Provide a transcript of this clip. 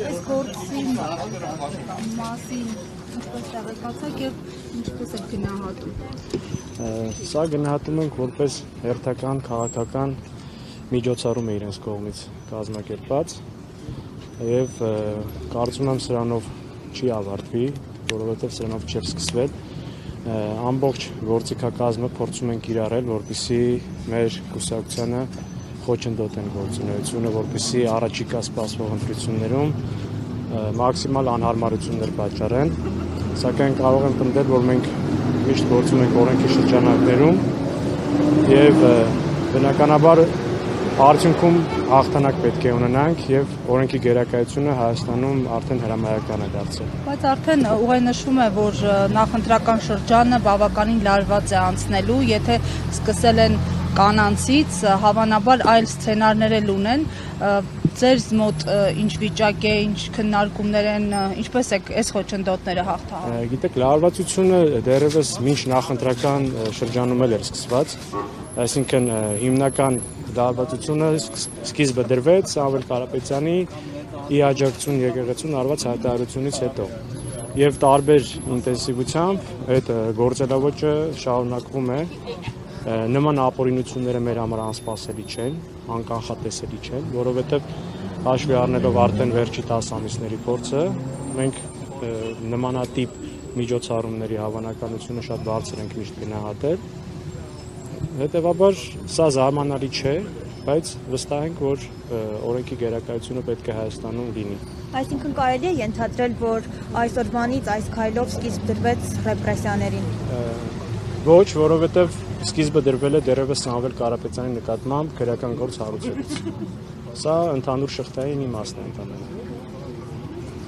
Այս գործի մասին ինչպես տեղեկացաք եւ ինչպես եք գնահատում։ Սա գնահատում ենք որպես հերթական քաղաքական միջոցառում է իրենց կողմից կազմակերպված եւ կարծում եմ սրանով չի ավարտվի, որովհետեւ սրանով չի սկսվել։ Ամբողջ գործիքակազմը փորձում ենք կիրառել, որպեսզի մեր կուսակցությանը խոչընդոտեն գործունեությունը, որպեսզի առաջիկա սպասվող ընտրություններում մաքսիմալ անհարմարություններ պատճառեն, սակայն կարող եմ պնդել, որ մենք միշտ գործում ենք օրենքի շրջանակներում եւ բնականաբար արդյունքում հաղթանակ պետք է ունենանք եւ օրենքի գերակայությունը Հայաստանում արդեն հրամայական է դարձել։ Բայց արդեն ուղենշվում է, որ նախընտրական շրջանը բավականին լարված է անցնելու, եթե սկսել են կանանցից, հավանաբար այլ սցենարներ էլ ունեն, ձեր մոտ ինչ վիճակ է, ինչ քննարկումներ են, ինչպես է այս խոչընդոտները հաղթահարել։ Գիտեք, լարվածությունը դեռևս մինչ նախընտրական շրջանում էլ էր սկսված, այսինքն հիմնական լարվածությունը սկիզբը դրվեց Սամվել Կարապետյանի ի աջակցություն եկեղեցուն արված հայտարարությունից հետո եւ տարբեր ինտենսիվությամբ այդ գործելավոճը շարունակվում է։ Նման ապօրինությունները մեր համար անսպասելի չեն, անկանխատեսելի չեն, որովհետև հաշվի առնելով արդեն վերջի 10 ամիսների փորձը, մենք նմանատիպ միջոցառումների հավանականությունը շատ բարձր ենք միշտ գնահատել։ Հետևաբար սա զարմանալի չէ, բայց վստահ ենք, որ օրենքի գերակայությունը պետք է Հայաստանում լինի։ Այսինքն կարելի է ենթադրել, որ այսօրվանից այս քայլով սկիզբ դրվեց ռեպրեսիաներին։ Ոչ, որովհետև սկիզբը դրվել է դեռևս Սամվել Կարապետյանի նկատմամբ քրեական գործ հարուցելուց։ Սա ընդհանուր շղթային իմաստ է ընդհանրապես։